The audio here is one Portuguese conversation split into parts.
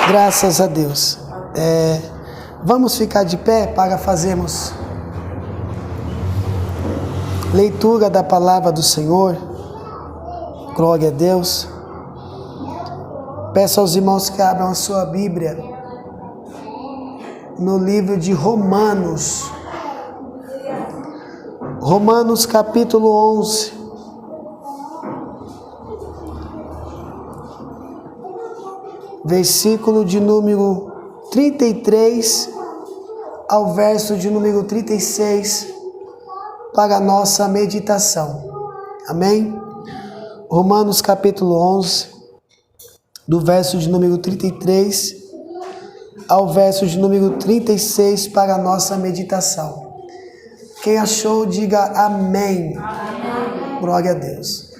Graças a Deus. Vamos ficar de pé para fazermos leitura da palavra do Senhor. Glória a Deus. Peço aos irmãos que abram a sua Bíblia no livro de Romanos. Romanos capítulo 11. Versículo de número 33 ao verso de número 36 para a nossa meditação. Amém? Romanos capítulo 11, do verso de número 33 ao verso de número 36 para a nossa meditação. Quem achou, diga amém. Amém. Glória a Deus.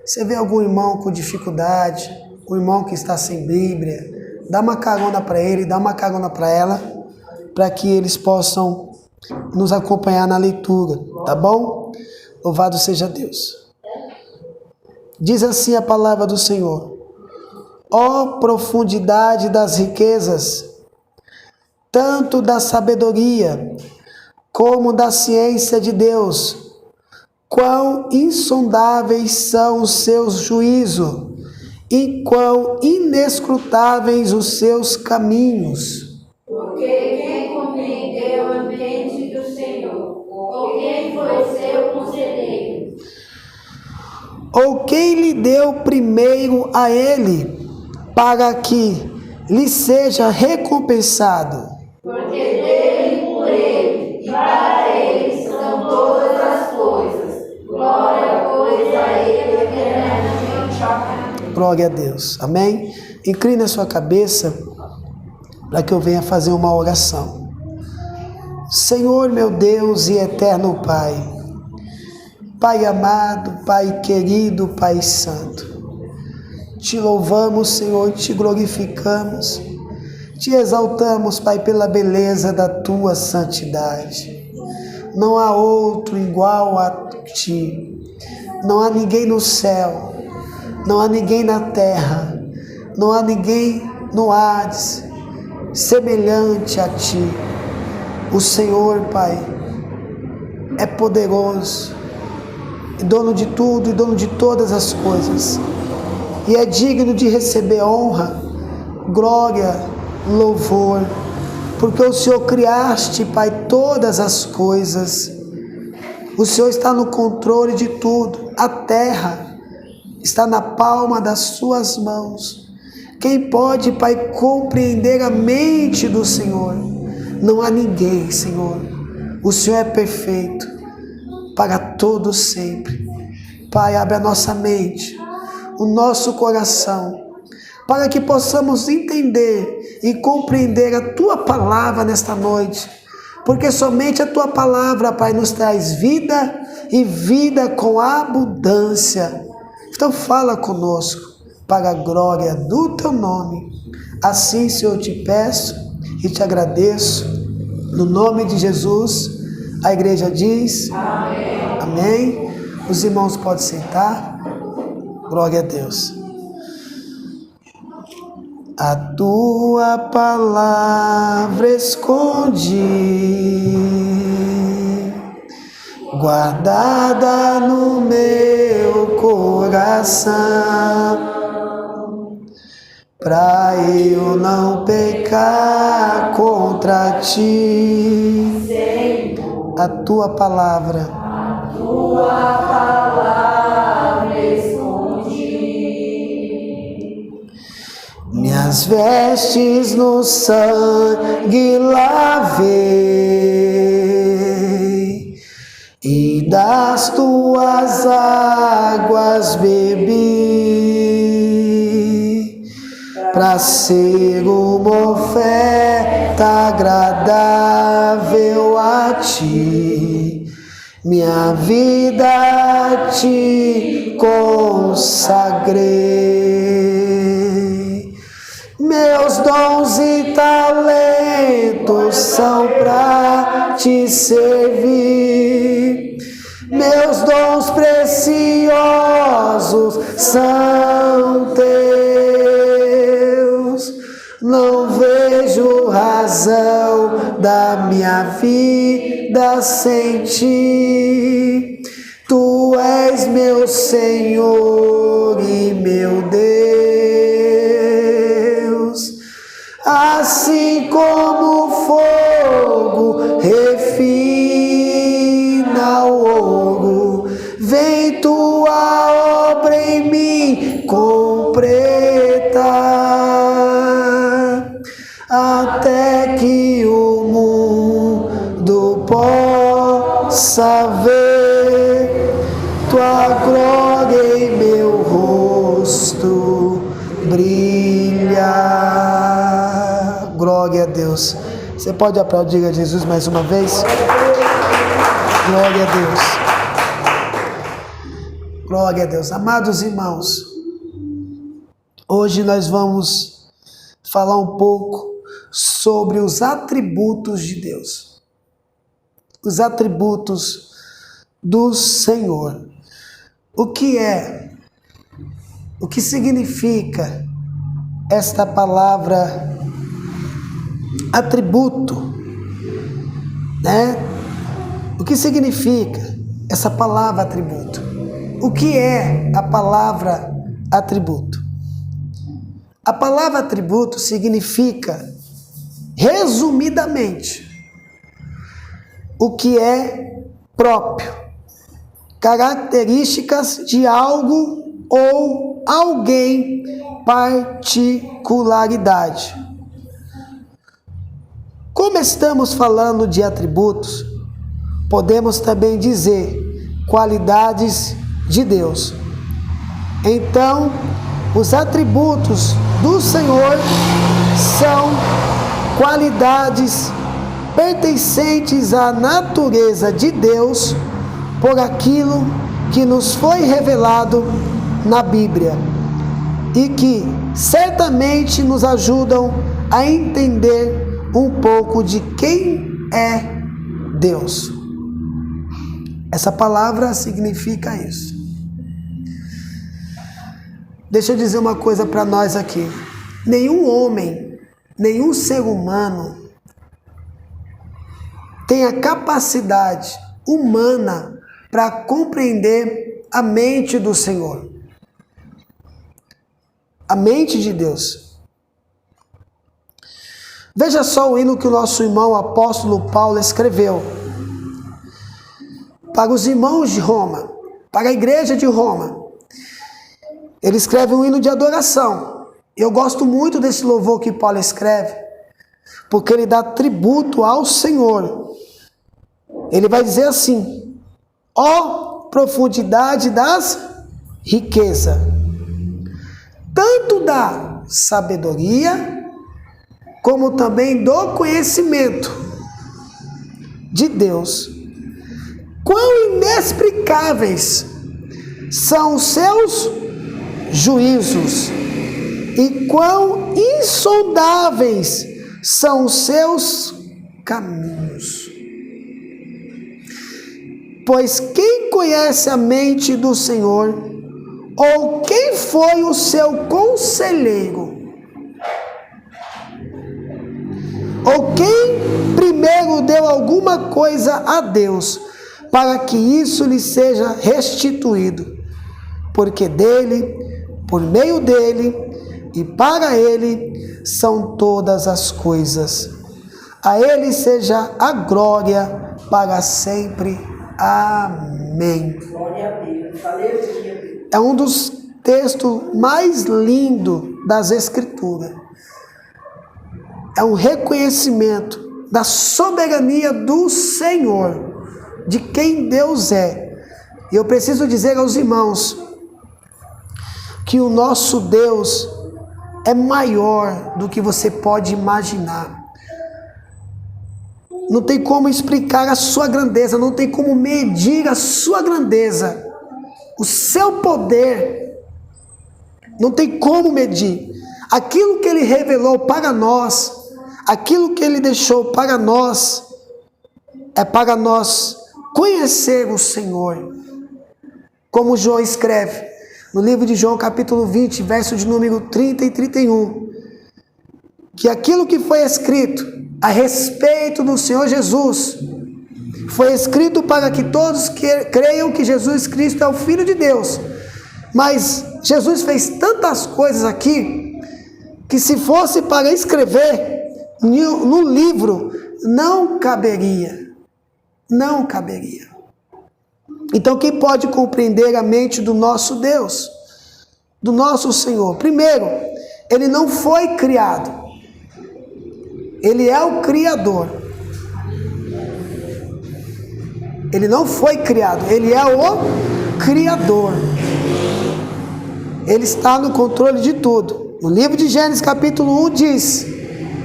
Você vê algum irmão com dificuldade, um irmão que está sem Bíblia, dá uma carona para ele, dá uma carona para ela, para que eles possam nos acompanhar na leitura, tá bom? Louvado seja Deus. Diz assim a palavra do Senhor: ó profundidade das riquezas, tanto da sabedoria como da ciência de Deus, quão insondáveis são os seus juízos, e quão inescrutáveis os seus caminhos. Porque quem compreendeu a mente do Senhor? Ou quem foi seu conselheiro? Ou quem lhe deu primeiro a ele, para que lhe seja recompensado? Porque dele, por ele, e para ele são todas as coisas. Glória, pois, a ele eternamente. Glória a Deus. Amém? Incline a sua cabeça para que eu venha fazer uma oração. Senhor, meu Deus e eterno Pai, Pai amado, Pai querido, Pai santo, te louvamos, Senhor, te glorificamos, te exaltamos, Pai, pela beleza da tua santidade. Não há outro igual a ti. Não há ninguém no céu, não há ninguém na terra, não há ninguém no Hades semelhante a ti. O Senhor, Pai, é poderoso, dono de tudo e dono de todas as coisas, e é digno de receber honra, glória, louvor, porque o Senhor criaste, Pai, todas as coisas. O Senhor está no controle de tudo. A terra está na palma das suas mãos. Quem pode, Pai, compreender a mente do Senhor? Não há ninguém, Senhor. O Senhor é perfeito para todo sempre. Pai, abre a nossa mente, o nosso coração, para que possamos entender e compreender a Tua palavra nesta noite, porque somente a Tua palavra, Pai, nos traz vida e vida com abundância. Então fala conosco, para a glória do Teu nome. Assim, Senhor, eu te peço e te agradeço, no nome de Jesus. A igreja diz amém. Amém. Os irmãos podem sentar. Glória a Deus. A Tua palavra escondi, guardada no meu coração, pra eu não pecar contra Ti. A Tua palavra escondi, minhas vestes no sangue lavei, e das Tuas águas bebi, para ser uma oferta agradável a Ti. Minha vida a Ti consagrei. Meus dons e talentos são para Te servir. Meus dons preciosos são Teus. Não vida sem ti. Tu és meu Senhor e meu Deus. Assim como o fogo refina o ouro, vem tua obra em mim completar, até que o mundo possa ver tua glória em meu rosto brilhar. Glória a Deus. Você pode aplaudir a Jesus mais uma vez? Glória a Deus. Glória a Deus. Amados irmãos, hoje nós vamos falar um pouco sobre os atributos de Deus. Os atributos do Senhor. O que significa esta palavra atributo, né? O que significa essa palavra atributo? O que é a palavra atributo? A palavra atributo significa, resumidamente, o que é próprio, características de algo ou alguém, particularidade. Como estamos falando de atributos, podemos também dizer qualidades de Deus. Então, os atributos do Senhor são qualidades pertencentes à natureza de Deus por aquilo que nos foi revelado na Bíblia e que certamente nos ajudam a entender um pouco de quem é Deus. Essa palavra significa isso. Deixa eu dizer uma coisa para nós aqui. Nenhum homem, nenhum ser humano tem a capacidade humana para compreender a mente do Senhor. A mente de Deus. Veja só o hino que o nosso irmão apóstolo Paulo escreveu para os irmãos de Roma, para a igreja de Roma. Ele escreve um hino de adoração. Eu gosto muito desse louvor que Paulo escreve, porque ele dá tributo ao Senhor. Ele vai dizer assim: ó profundidade das riquezas, tanto da sabedoria, como também do conhecimento de Deus. Quão inexplicáveis são os seus juízos e quão insondáveis são os seus caminhos. Pois quem conhece a mente do Senhor, ou quem foi o seu conselheiro, ou quem primeiro deu alguma coisa a Deus, para que isso lhe seja restituído? Porque dele, por meio dele e para ele são todas as coisas. A ele seja a glória para sempre. Amém. É um dos textos mais lindos das Escrituras. É um reconhecimento da soberania do Senhor, de quem Deus é. E eu preciso dizer aos irmãos que o nosso Deus é maior do que você pode imaginar. Não tem como explicar a sua grandeza, não tem como medir a sua grandeza, o seu poder, não tem como medir. Aquilo que ele revelou para nós, aquilo que ele deixou para nós, é para nós conhecer o Senhor. Como João escreve no livro de João, capítulo 20, verso de número 30 e 31, que aquilo que foi escrito a respeito do Senhor Jesus Foi escrito para que todos creiam que Jesus Cristo é o Filho de Deus. Mas Jesus fez tantas coisas aqui, que se fosse para escrever no livro, não caberia. Não caberia. Então, quem pode compreender a mente do nosso Deus, do nosso Senhor? Primeiro, Ele não foi criado. Ele é o Criador. Ele não foi criado, Ele é o Criador. Ele está no controle de tudo. No livro de Gênesis capítulo 1 diz: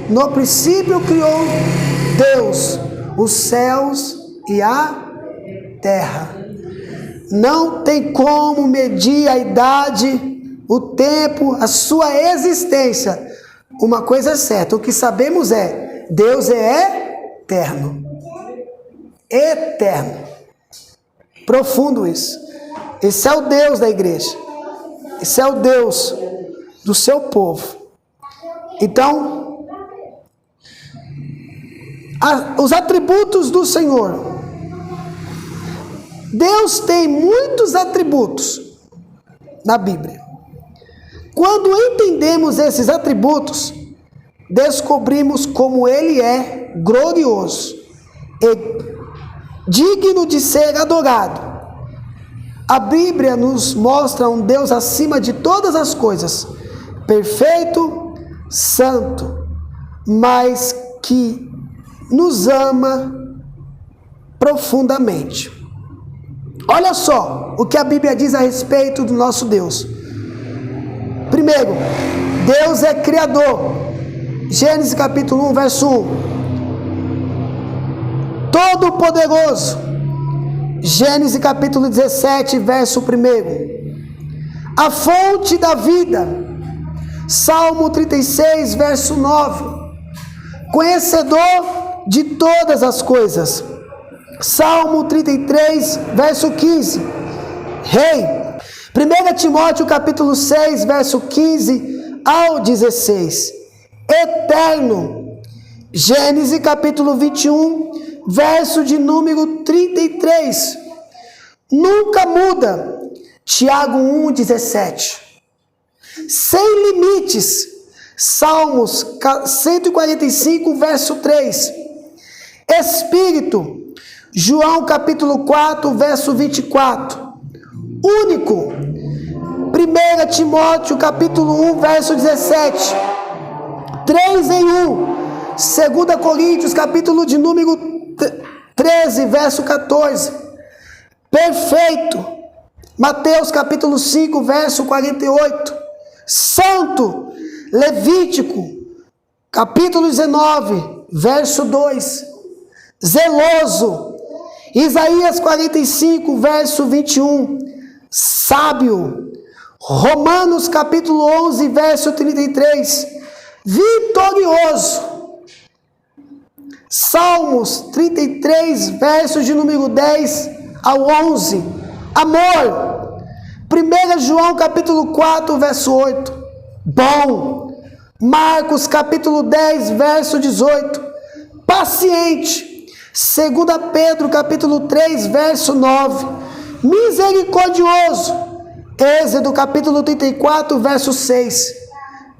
no princípio criou Deus os céus e a terra. Não tem como medir a idade, o tempo, a sua existência. Uma coisa é certa, o que sabemos é: Deus é eterno. Eterno. Profundo isso. Esse é o Deus da igreja. Esse é o Deus do seu povo. Então, os atributos do Senhor. Deus tem muitos atributos na Bíblia. Quando entendemos esses atributos, descobrimos como Ele é glorioso e digno de ser adorado. A Bíblia nos mostra um Deus acima de todas as coisas, perfeito, santo, mas que nos ama profundamente. Olha só o que a Bíblia diz a respeito do nosso Deus. Primeiro, Deus é Criador. Gênesis capítulo 1, verso 1. Todo-Poderoso. Gênesis capítulo 17, verso 1. A fonte da vida. Salmo 36, verso 9. Conhecedor de todas as coisas. Salmo 33, verso 15. Rei. 1 Timóteo capítulo 6, verso 15 ao 16. Eterno. Gênesis capítulo 21, verso de número 33. Nunca muda. Tiago 1, 17. Sem limites. Salmos 145, verso 3. Espírito. João capítulo 4, verso 24. Único. 1 Timóteo capítulo 1, verso 17. 3 em 1. 2 Coríntios capítulo de número 13, verso 14. Perfeito. Mateus capítulo 5, verso 48. Santo. Levítico capítulo 19, verso 2. Zeloso. Isaías 45, verso 21. Sábio. Romanos capítulo 11, verso 33. Vitorioso. Salmos 33, versos de número 10 ao 11. Amor. 1 João capítulo 4, verso 8. Bom. Marcos capítulo 10, verso 18. Paciente. 2 Pedro capítulo 3, verso 9. Misericordioso. Êxodo capítulo 34, verso 6.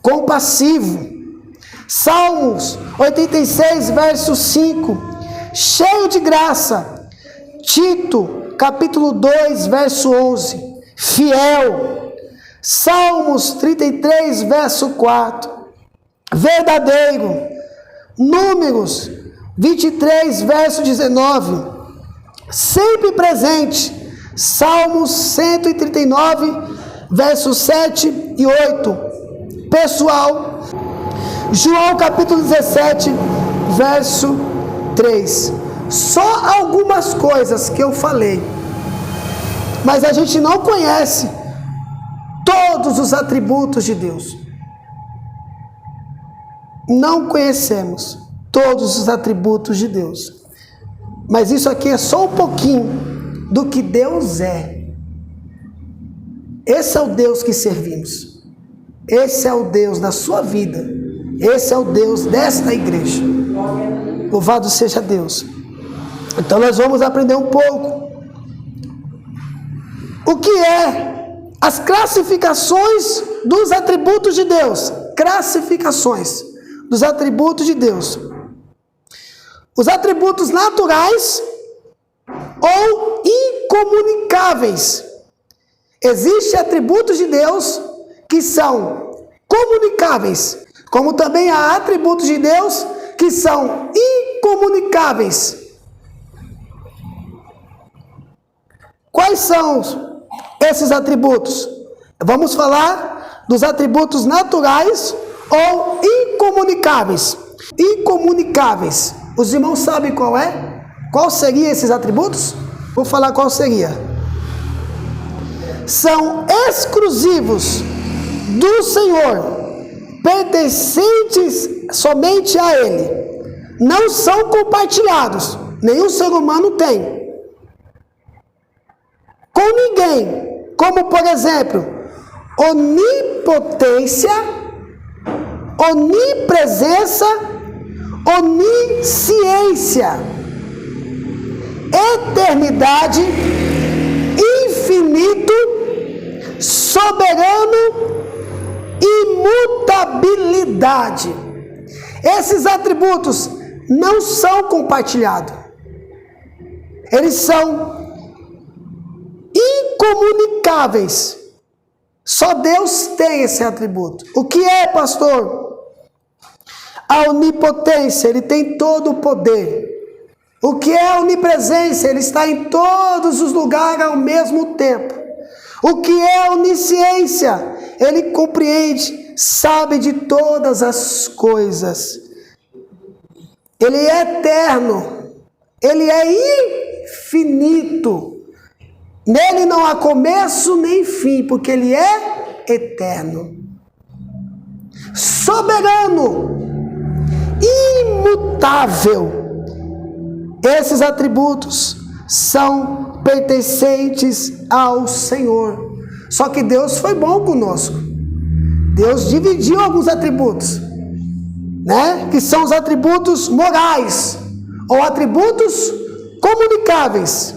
Compassivo. Salmos 86, verso 5. Cheio de graça. Tito capítulo 2, verso 11. Fiel. Salmos 33, verso 4. Verdadeiro. Números 23, verso 19. Sempre presente. Salmos 139, versos 7 e 8. Pessoal. João capítulo 17, verso 3. Só algumas coisas que eu falei, mas a gente não conhece todos os atributos de Deus. Não conhecemos todos os atributos de Deus. Mas isso aqui é só um pouquinho do que Deus é. Esse é o Deus que servimos. Esse é o Deus da sua vida. Esse é o Deus desta igreja. Louvado seja Deus. Então nós vamos aprender um pouco o que é as classificações dos atributos de Deus. Classificações dos atributos de Deus. Os atributos naturais ou incomunicáveis. Existem atributos de Deus que são comunicáveis, como também há atributos de Deus que são incomunicáveis. Quais são esses atributos? Vamos falar dos atributos naturais ou incomunicáveis. Incomunicáveis. Os irmãos sabem qual é? Qual seria esses atributos? Vou falar qual seria. São exclusivos do Senhor, pertencentes somente a Ele. Não são compartilhados. Nenhum ser humano tem com ninguém, como por exemplo, onipotência, onipresença, onisciência, eternidade, infinito, soberano, imutabilidade. Esses atributos não são compartilhados. Eles são incomunicáveis. Só Deus tem esse atributo. O que é, pastor? A onipotência, ele tem todo o poder. O que é a onipresença? Ele está em todos os lugares ao mesmo tempo. O que é a onisciência? Ele compreende, sabe de todas as coisas. Ele é eterno. Ele é infinito. Nele não há começo nem fim, porque ele é eterno. Soberano. Imutável. Esses atributos são pertencentes ao Senhor. Só que Deus foi bom conosco. Deus dividiu alguns atributos, né? Que são os atributos morais ou atributos comunicáveis.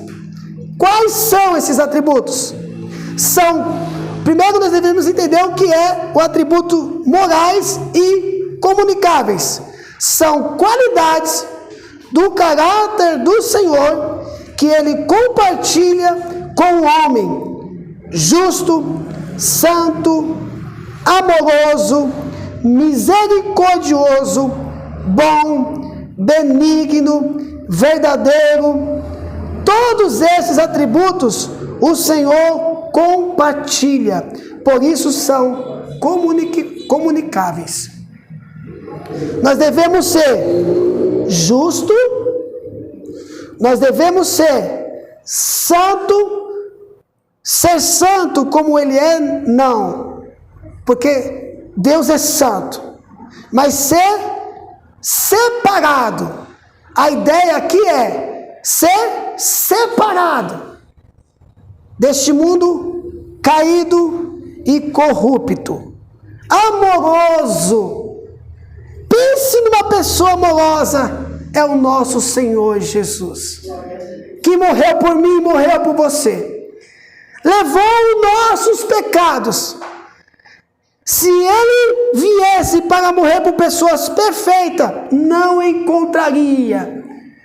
Quais são esses atributos? Primeiro nós devemos entender o que é o atributo morais e comunicáveis. São qualidades do caráter do Senhor que Ele compartilha com o homem: justo, santo, amoroso, misericordioso, bom, benigno, verdadeiro. Todos esses atributos o Senhor compartilha, por isso são comunicáveis. Nós devemos ser justo, nós devemos ser santo como Ele é, não, porque Deus é santo, mas ser separado. A ideia aqui é ser separado deste mundo caído e corrupto. Amoroso. Pense numa pessoa amorosa. É o nosso Senhor Jesus, que morreu por mim e morreu por você. Levou os nossos pecados. Se Ele viesse para morrer por pessoas perfeitas, não encontraria.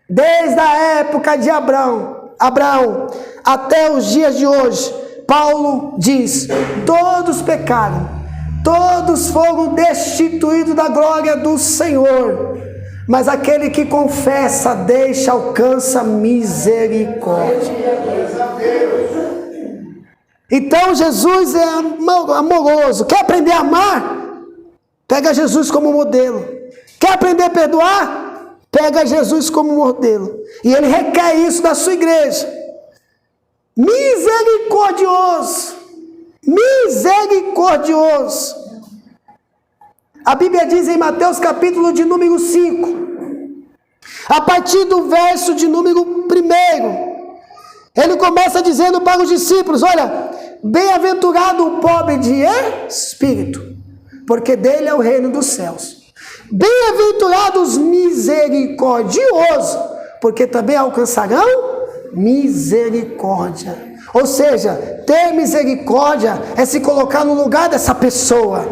Desde a época de Abraão até os dias de hoje, Paulo diz: todos pecaram, todos foram destituídos da glória do Senhor, mas aquele que confessa, deixa, alcança misericórdia. Então Jesus é amoroso. Quer aprender a amar? Pega Jesus como modelo. Quer aprender a perdoar? Pega Jesus como modelo. E Ele requer isso da sua igreja. Misericordioso. Misericordioso. A Bíblia diz em Mateus capítulo de número 5, a partir do verso de número 1, Ele começa dizendo para os discípulos: olha, bem-aventurado o pobre de espírito, porque dele é o reino dos céus. Bem-aventurados os misericordiosos, porque também alcançarão misericórdia. Ou seja, ter misericórdia é se colocar no lugar dessa pessoa.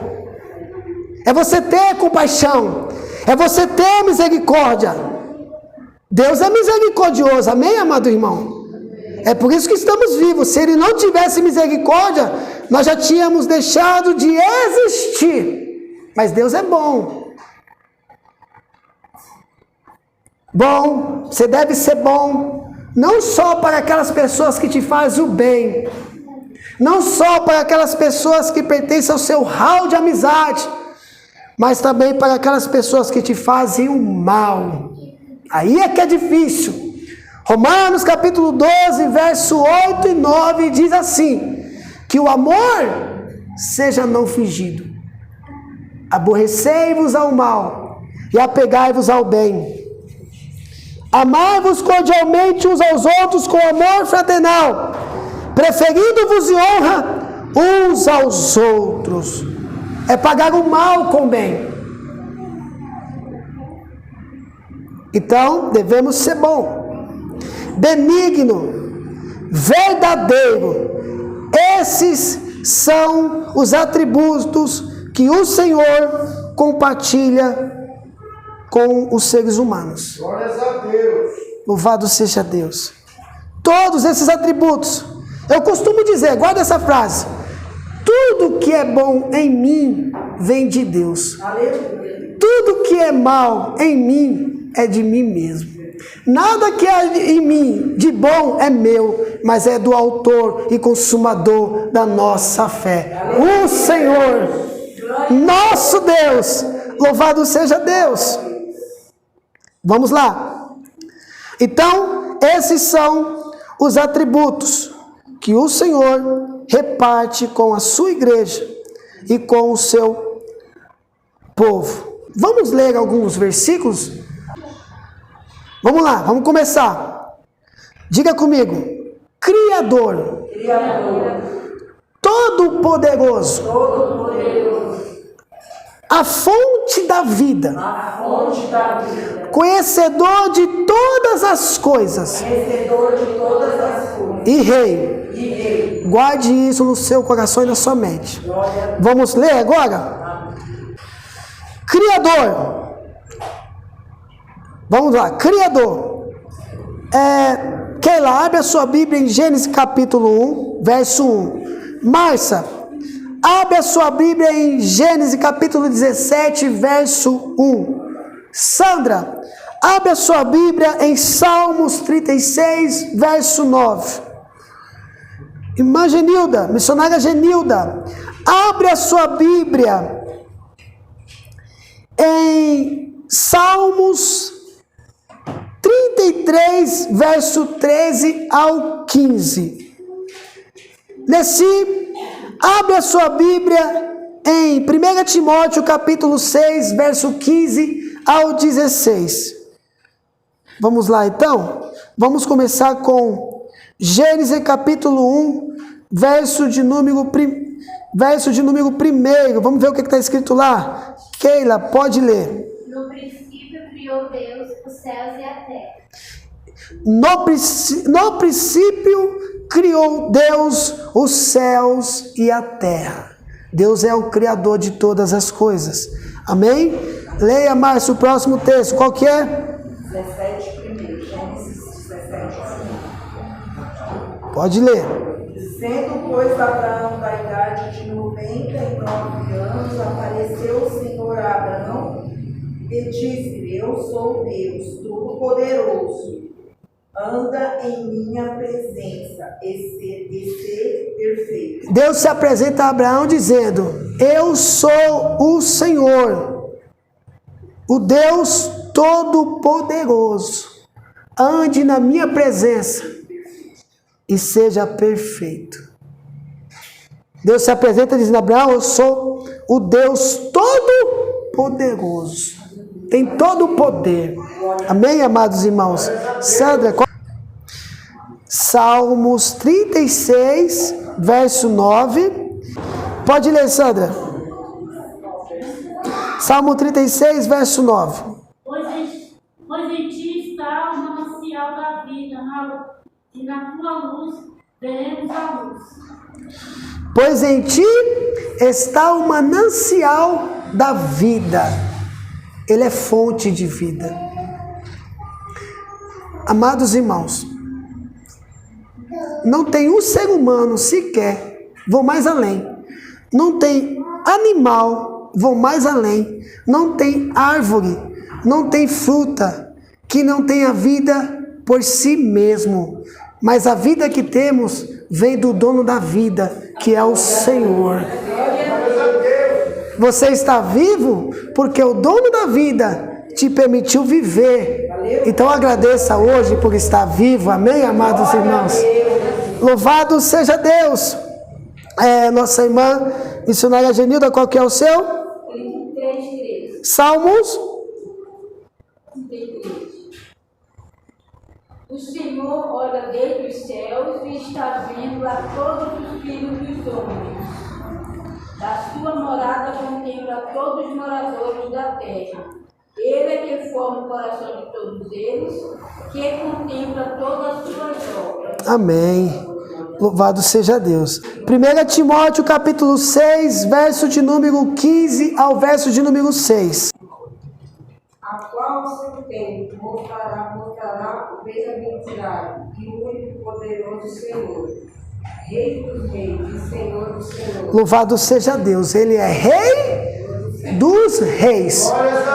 É você ter compaixão. É você ter misericórdia. Deus é misericordioso, amém, amado irmão? É por isso que estamos vivos. Se Ele não tivesse misericórdia, nós já tínhamos deixado de existir. Mas Deus é bom. Bom, você deve ser bom, não só para aquelas pessoas que te fazem o bem, não só para aquelas pessoas que pertencem ao seu hall de amizade, mas também para aquelas pessoas que te fazem o mal. Aí é que é difícil. Romanos capítulo 12, verso 8 e 9 diz assim: que o amor seja não fingido. Aborrecei-vos ao mal e apegai-vos ao bem. Amai-vos cordialmente uns aos outros com amor fraternal, preferindo-vos em honra uns aos outros. É pagar o mal com o bem. Então, devemos ser bom, benigno, verdadeiro. Esses são os atributos que o Senhor compartilha com os seres humanos. Glórias a Deus. Louvado seja Deus. Todos esses atributos. Eu costumo dizer, guarda essa frase: tudo que é bom em mim vem de Deus. Aleluia. Tudo que é mal em mim é de mim mesmo. Nada que é em mim de bom é meu, mas é do autor e consumador da nossa fé, o Senhor, nosso Deus. Louvado seja Deus. Vamos lá. Então, esses são os atributos que o Senhor reparte com a sua igreja e com o seu povo. Vamos ler alguns versículos? Vamos lá, vamos começar. Diga comigo: Criador, Todo-Poderoso, a fonte da vida, conhecedor de todas as coisas, e Rei. Guarde isso no seu coração e na sua mente. Vamos ler agora? Criador. Vamos lá, Criador. Keila, abre a sua Bíblia em Gênesis capítulo 1, verso 1. Márcia, abre a sua Bíblia em Gênesis capítulo 17, verso 1. Sandra, abre a sua Bíblia em Salmos 36, verso 9. Irmã Genilda, missionária Genilda, abre a sua Bíblia em Salmos 33, verso 13 ao 15. Nessi, abre a sua Bíblia em 1 Timóteo capítulo 6, verso 15 ao 16. Vamos lá então? Vamos começar com Gênesis capítulo 1, verso de número 1. Vamos ver o que está escrito lá. Keila, pode ler. No princípio criou Deus os céus e a terra. No princípio criou Deus os céus e a terra. Deus é o Criador de todas as coisas. Amém? Leia mais o próximo texto. Qual que é? 17 primeiro. Gênesis 17. Pode ler. Sendo, pois, Abraão da idade de 99 anos, apareceu o Senhor a Abraão e disse-lhe: Eu sou Deus Todo-Poderoso. Anda em minha presença e ser perfeito. Deus se apresenta a Abraão dizendo: Eu sou o Senhor, o Deus Todo-Poderoso. Ande na minha presença e seja perfeito. Deus se apresenta dizendo a Abraão: Eu sou o Deus Todo-Poderoso. Tem todo o poder. Amém, amados irmãos? Sandra, Salmos 36, verso 9. Pode ler, Sandra. Salmo 36, verso 9. Pois em ti está uma e na tua luz veremos a luz. Pois em ti está o manancial da vida. Ele é fonte de vida. Amados irmãos, não tem um ser humano sequer, vou mais além, não tem animal, vou mais além, não tem árvore, não tem fruta, que não tenha vida por si mesmo, mas a vida que temos vem do dono da vida, que é o Senhor. Você está vivo porque o dono da vida te permitiu viver. Então agradeça hoje por estar vivo, amém, amados irmãos? Louvado seja Deus. Nossa irmã missionária Genilda, qual que é o seu? 33. Salmos 33. O Senhor olha desde os céus e está vendo a todos os filhos dos homens. Da sua morada contempla todos os moradores da terra. Ele é que forma o coração de todos eles, que contempla todas as suas obras. Amém. Louvado seja Deus. 1 Timóteo capítulo 6, verso de número 15 ao verso de número 6. A qual seu tempo mostrará o bem-aventurado e o único poderoso Senhor, Rei dos reis e Senhor dos senhores. Louvado seja Deus. Ele é Rei dos reis,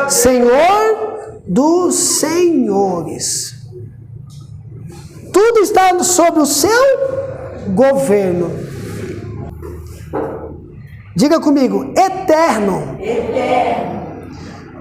Senhor dos senhores. Tudo está sobre o seu governo. Diga comigo, eterno. Eterno.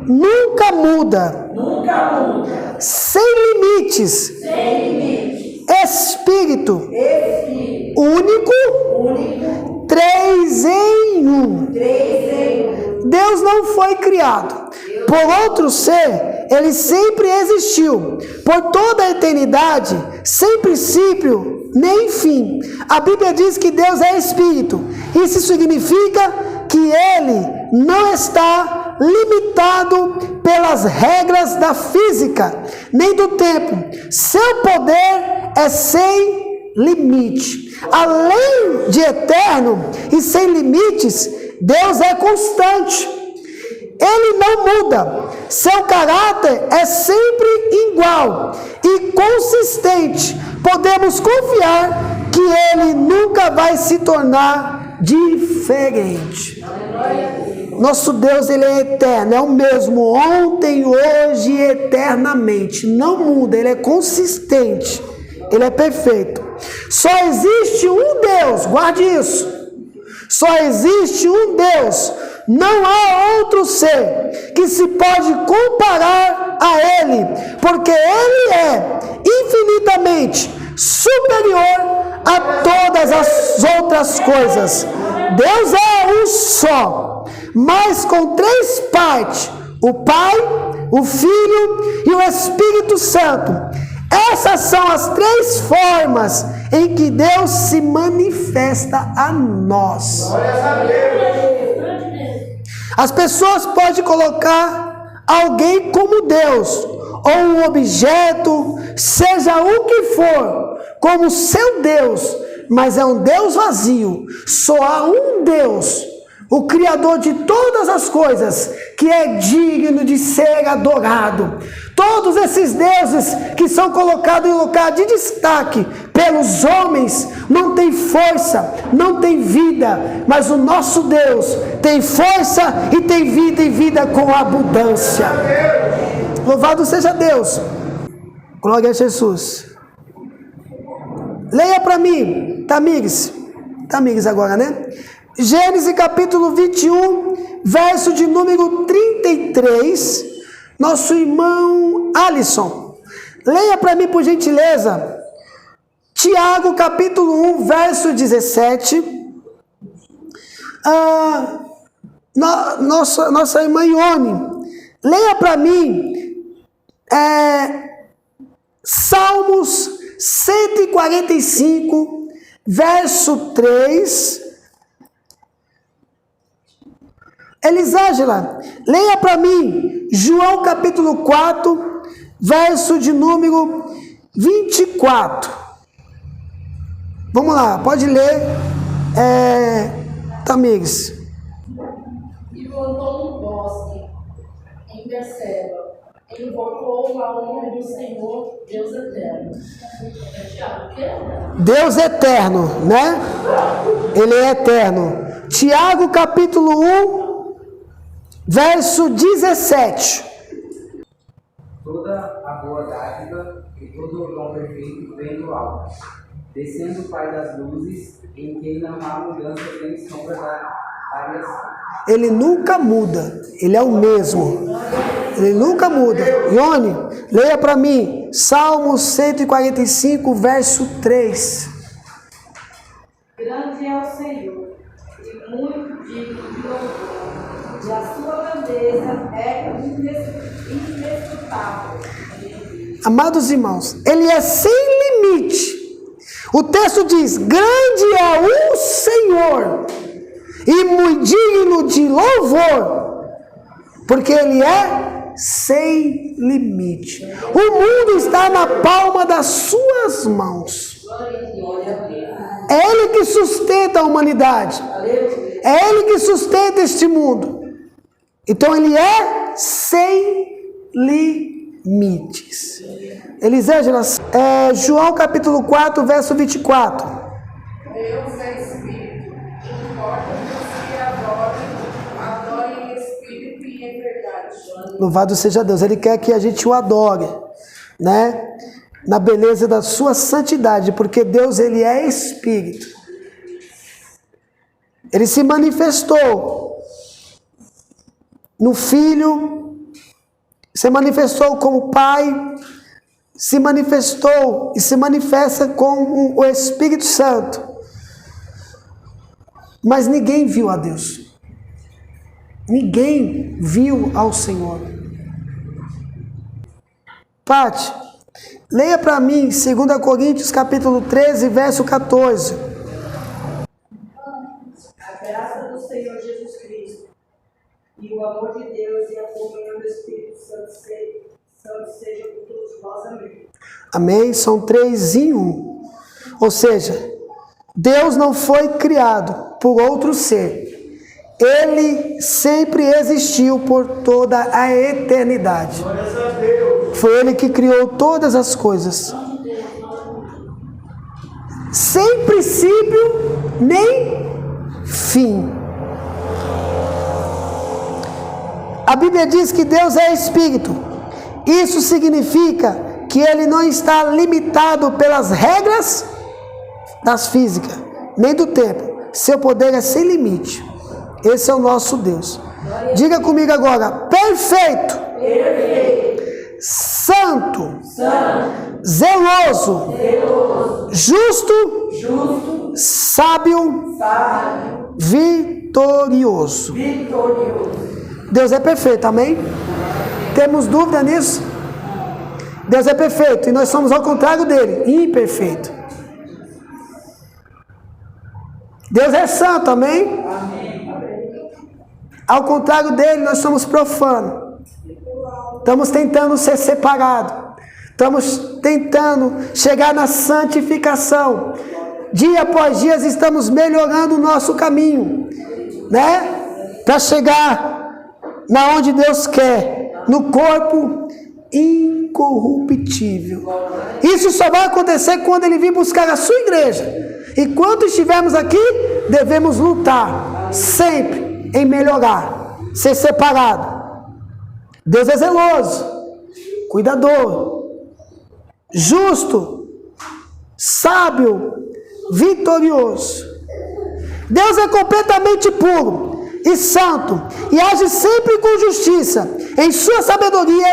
Nunca muda. Nunca muda. Sem limites. Sem limites. Espírito. Espírito. Único. Único. 3 em 1. 3 em 1. Deus não foi criado por outro ser, ele sempre existiu por toda a eternidade, sem princípio nem fim. A Bíblia diz que Deus é Espírito. Isso significa que ele não está limitado pelas regras da física, nem do tempo. Seu poder é sem limite. Além de eterno e sem limites, Deus é constante. Ele não muda. Seu caráter é sempre igual e consistente. Podemos confiar que ele nunca vai se tornar diferente. Nosso Deus, ele é eterno, é o mesmo ontem, hoje e eternamente. Não muda, ele é consistente. Ele é perfeito. Só existe um Deus, guarde isso. Só existe um Deus. Não há outro ser que se pode comparar a ele, porque ele é infinitamente superior a todas as outras coisas. Deus é um só, mas com 3 partes: o Pai, o Filho e o Espírito Santo. Essas são as 3 formas em que Deus se manifesta a nós. As pessoas podem colocar alguém como Deus, ou um objeto, seja o que for, como seu Deus, mas é um Deus vazio. Só há um Deus, o Criador de todas as coisas, que é digno de ser adorado. Todos esses deuses que são colocados em lugar de destaque pelos homens não têm força, não têm vida, mas o nosso Deus tem força e tem vida e vida com abundância. Louvado seja Deus. Glória a Jesus. Leia para mim, Tamires agora, né? Gênesis capítulo 21, verso de número 33. Nosso irmão Alisson, leia para mim por gentileza. Tiago capítulo 1, verso 17. Nossa irmã Ione, leia para mim Salmos 145, verso 3. Elisângela, leia para mim João capítulo 4, verso de número 24. Vamos lá, pode ler, Tamires. E voltou no bosque, em Berseba, e invocou ao nome do Senhor, Deus eterno. Tiago, o quê? Deus eterno, né? Ele é eterno. Tiago capítulo 1, verso 17. Toda a boa dádiva e todo o dom perfeito vem do alto, descendo o Pai das luzes, em quem não há mudança nem sombra da variação. Ele nunca muda, ele é o mesmo. Ele nunca muda. Ione, leia para mim, Salmo 145, verso 3. Grande é o Senhor, e muito digno de louvor, e a sua grandeza é inescrutável. Amados irmãos, ele é sem limite. O texto diz: grande é o Senhor e muito digno de louvor, porque ele é sem limite. O mundo está na palma das suas mãos. É ele que sustenta a humanidade. É ele que sustenta este mundo. Então ele é sem limites. Elisângela, João capítulo 4, verso 24. Deus é Espírito, importa-nos que adorem em Espírito e em verdade. Louvado seja Deus. Ele quer que a gente o adore, né? Na beleza da sua santidade, porque Deus, ele é Espírito. Ele se manifestou no Filho, se manifestou como Pai, se manifestou e se manifesta com o Espírito Santo. Mas ninguém viu a Deus. Ninguém viu ao Senhor. Pati, leia para mim 2 Coríntios capítulo 13, verso 14. A graça do Senhor Jesus Cristo e o amor de Deus e a comunhão do Espírito Santo seja com todos nós. Amém. Amém? São 3 em 1. Ou seja, Deus não foi criado por outro ser. Ele sempre existiu por toda a eternidade. Foi ele que criou todas as coisas. Sem princípio nem fim. A Bíblia diz que Deus é Espírito. Isso significa que ele não está limitado pelas regras das físicas, nem do tempo. Seu poder é sem limite. Esse é o nosso Deus. Diga comigo agora: perfeito, santo, zeloso, justo, sábio, vitorioso. Deus é perfeito, amém? Temos dúvida nisso? Deus é perfeito e nós somos ao contrário dele, imperfeito. Deus é santo, amém? Ao contrário dele, nós somos profanos. Estamos tentando ser separados. Estamos tentando chegar na santificação. Dia após dia estamos melhorando o nosso caminho, né? Para chegar na onde Deus quer, no corpo incorruptível. Isso só vai acontecer quando ele vir buscar a sua igreja. Enquanto estivermos aqui, devemos lutar sempre em melhorar, ser separado. Deus é zeloso, cuidador, justo, sábio, vitorioso. Deus é completamente puro e santo e age sempre com justiça. Em sua sabedoria,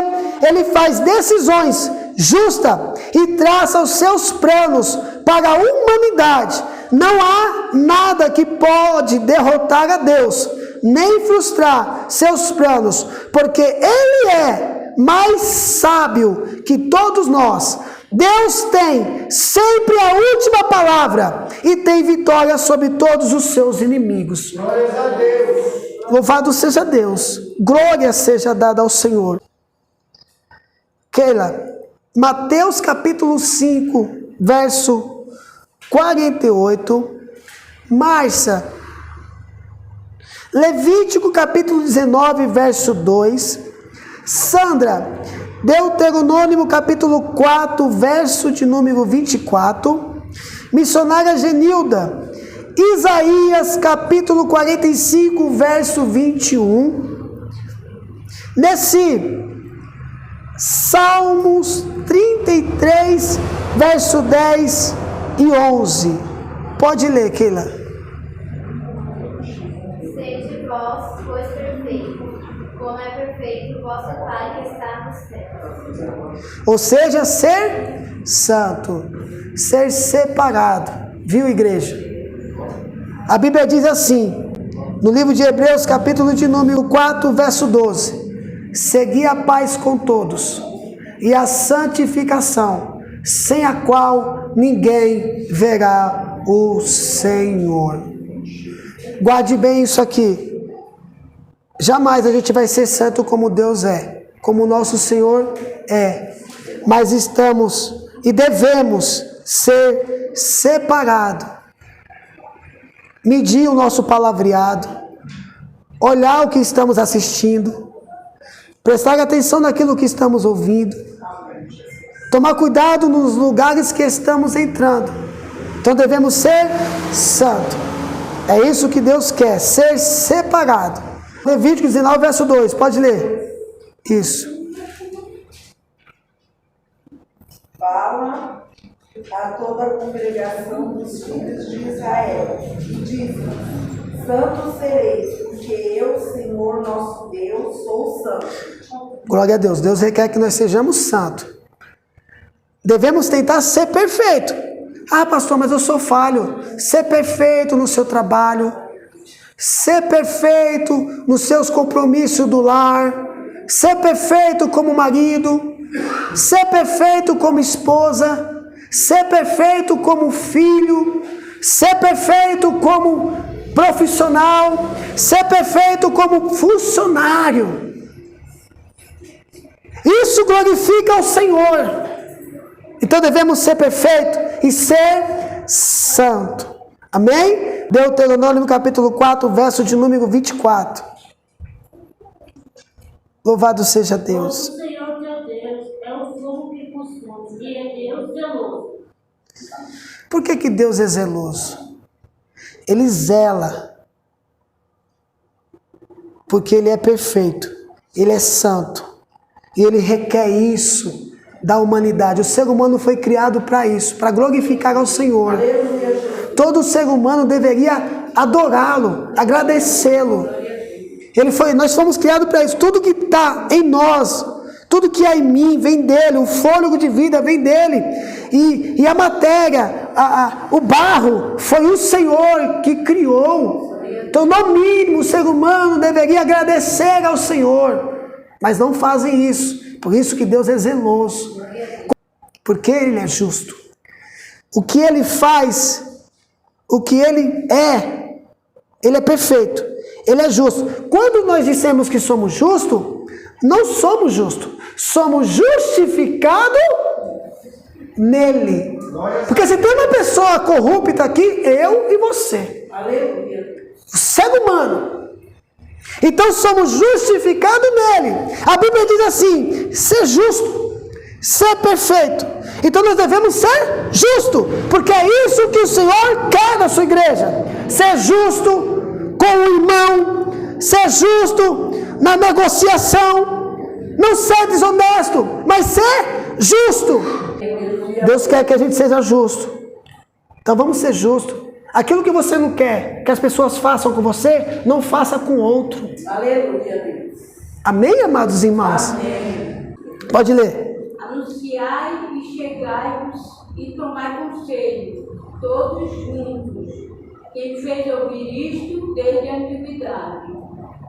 ele faz decisões justas e traça os seus planos para a humanidade. Não há nada que pode derrotar a Deus, nem frustrar seus planos, porque ele é mais sábio que todos nós. Deus tem sempre a última palavra e tem vitória sobre todos os seus inimigos. Glória a Deus. Louvado seja Deus. Glória seja dada ao Senhor. Keila, Mateus capítulo 5, verso 48. Márcia, Levítico capítulo 19, verso 2. Sandra, Deuteronômio capítulo 4, verso de número 24. Missionária Genilda, Isaías capítulo 45, verso 21. Nessi, Salmos 33, verso 10 e 11. Pode ler, Keila. Sede vós, pois perfeito, como é perfeito o vosso Pai que está nos céus. Ou seja, ser santo, ser separado. Viu, igreja? A Bíblia diz assim, no livro de Hebreus, capítulo de número 4, verso 12. Segui a paz com todos e a santificação, sem a qual ninguém verá o Senhor. Guarde bem isso aqui. Jamais a gente vai ser santo como Deus é, como o nosso Senhor é. Mas estamos e devemos ser separados. Medir o nosso palavreado, olhar o que estamos assistindo, prestar atenção naquilo que estamos ouvindo, tomar cuidado nos lugares que estamos entrando. Então devemos ser santos. É isso que Deus quer, ser separado. Levítico 19, verso 2, pode ler. Isso. Fala a toda a congregação dos filhos de Israel e diz: santos sereis, porque eu, Senhor nosso Deus, sou santo. Glória a Deus. Deus requer que nós sejamos santos. Devemos tentar ser perfeito. Ah, pastor, mas eu sou falho. Ser perfeito no seu trabalho. Ser perfeito nos seus compromissos do lar. Ser perfeito como marido. Ser perfeito como esposa. Ser perfeito como filho. Ser perfeito como profissional. Ser perfeito como funcionário. Isso glorifica ao Senhor. Então devemos ser perfeitos e ser santo. Amém? Deuteronômio capítulo 4, verso de número 24. Louvado seja Deus. O Senhor teu Deus é o fogo que consome, e é Deus zeloso. Por que Deus é zeloso? Ele zela. Porque Ele é perfeito. Ele é santo. E Ele requer isso da humanidade. O ser humano foi criado para isso, para glorificar ao Senhor. Todo ser humano deveria adorá-lo, agradecê-lo. Nós fomos criados para isso. Tudo que está em nós, tudo que há em mim vem dele. O fôlego de vida vem dele. E a matéria, o barro, foi o Senhor que criou. Então, no mínimo, o ser humano deveria agradecer ao Senhor. Mas não fazem isso. Por isso que Deus é zeloso. Porque Ele é justo. O que Ele faz, o que Ele é perfeito. Ele é justo. Quando nós dissemos que somos justos, não somos justos. Somos justificados nele. Porque se tem uma pessoa corrupta aqui, eu e você. O ser humano. Então somos justificados nele. A Bíblia diz assim: ser justo, ser perfeito. Então nós devemos ser justo, porque é isso que o Senhor quer da sua igreja. Ser justo com o irmão, ser justo na negociação, não ser desonesto, mas ser justo. Deus quer que a gente seja justo. Então vamos ser justos. Aquilo que você não quer que as pessoas façam com você, não faça com outro. Aleluia, Deus. Amém, amados irmãos? Amém. Pode ler. Anunciai e chegai-vos e tomai conselho, todos juntos. Quem fez ouvir isto desde a antiguidade?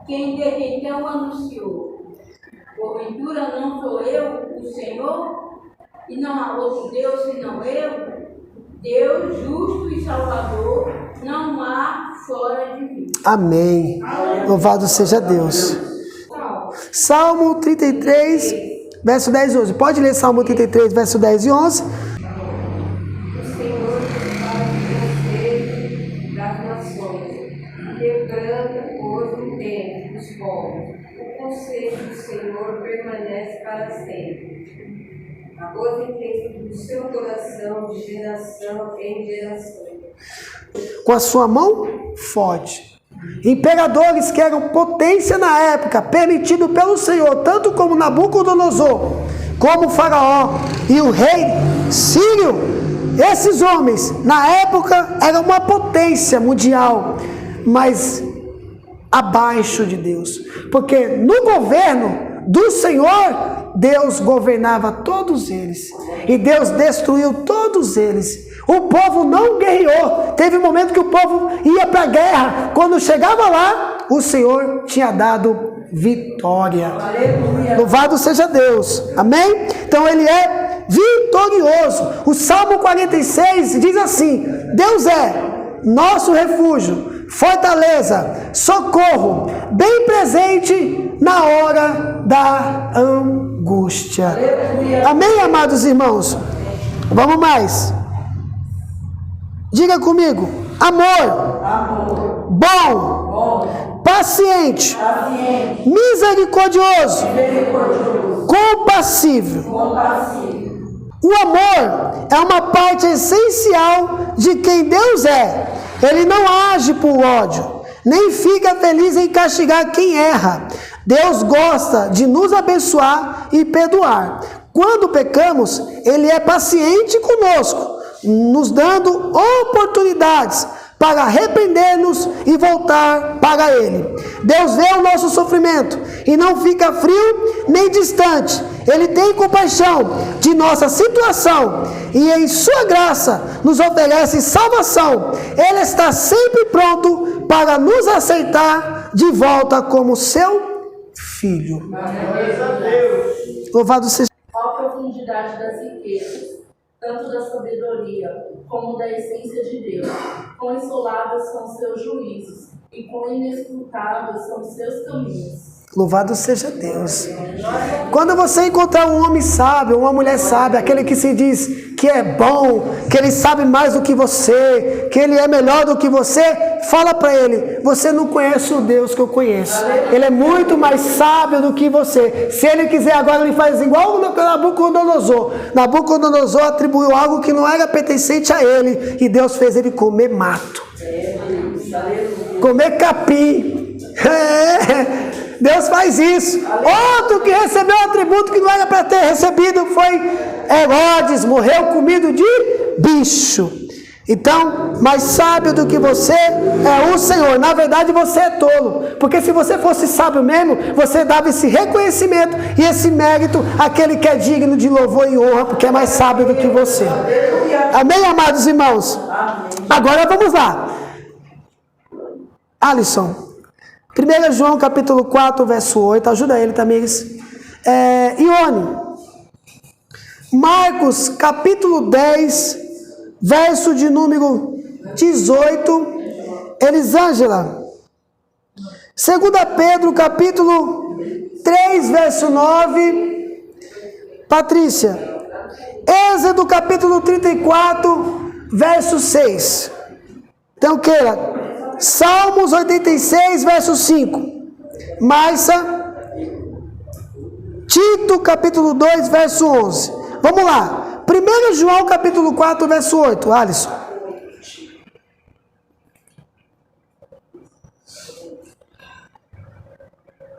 Quem desde então anunciou? Porventura não sou eu, o Senhor? E não há outro Deus senão eu? Deus justo e salvador, não há fora de mim. Amém. Louvado seja Deus. Salmo 33, verso 10 e 11. Pode ler Salmo 33, verso 10 e 11. O Senhor faz conselho das nações, quebranta, pois, o tempo dos povos. O conselho do Senhor permanece para sempre. A boa intenção do seu coração de geração em geração. Com a sua mão forte. Imperadores que eram potência na época, permitido pelo Senhor, tanto como Nabucodonosor, como o faraó e o rei Sírio. Esses homens, na época, eram uma potência mundial, mas abaixo de Deus. Porque no governo do Senhor, Deus governava todos eles. E Deus destruiu todos eles. O povo não guerreou. Teve um momento que o povo ia para a guerra. Quando chegava lá, o Senhor tinha dado vitória. Aleluia. Louvado seja Deus. Amém? Então ele é vitorioso. O Salmo 46 diz assim: Deus é nosso refúgio, fortaleza, socorro, bem presente na hora da angústia. Aleluia. Amém, amados irmãos? Vamos mais. Diga comigo: amor, bom, paciente, misericordioso, compassível. O amor é uma parte essencial de quem Deus é. Ele não age por ódio, nem fica feliz em castigar quem erra. Deus gosta de nos abençoar e perdoar. Quando pecamos, Ele é paciente conosco, nos dando oportunidades para arrepender-nos e voltar para Ele. Deus vê o nosso sofrimento e não fica frio nem distante. Ele tem compaixão de nossa situação e em sua graça nos oferece salvação. Ele está sempre pronto para nos aceitar de volta como seu filho. Louvado seja. Qual a profundidade das riquezas, tanto da sabedoria como da essência de Deus? Quão insondáveis são seus juízos e quão inescrutáveis são seus caminhos. Louvado seja Deus. Quando você encontrar um homem sábio, uma mulher sábia, aquele que se diz que é bom, que ele sabe mais do que você, que ele é melhor do que você, fala para ele: você não conhece o Deus que eu conheço. Ele é muito mais sábio do que você. Se ele quiser agora, ele faz igual o Nabucodonosor. Nabucodonosor atribuiu algo que não era pertencente a ele, e Deus fez ele comer mato, comer capim. Deus faz isso. Outro que recebeu um atributo que não era para ter recebido foi Herodes, morreu comido de bicho. Então, mais sábio do que você é o Senhor. Na verdade, você é tolo, porque se você fosse sábio mesmo, você dava esse reconhecimento e esse mérito àquele que é digno de louvor e honra, porque é mais sábio do que você. Amém, amados irmãos? Agora vamos lá. Alisson, 1 João capítulo 4, verso 8, ajuda ele também. Ione, Marcos capítulo 10, verso de número 18, Elisângela. 2 Pedro capítulo 3, verso 9, Patrícia. Êxodo capítulo 34, verso 6. Então, queira. Salmos 86, verso 5. Marça. Tito, capítulo 2, verso 11. Vamos lá. 1 João, capítulo 4, verso 8. Alisson.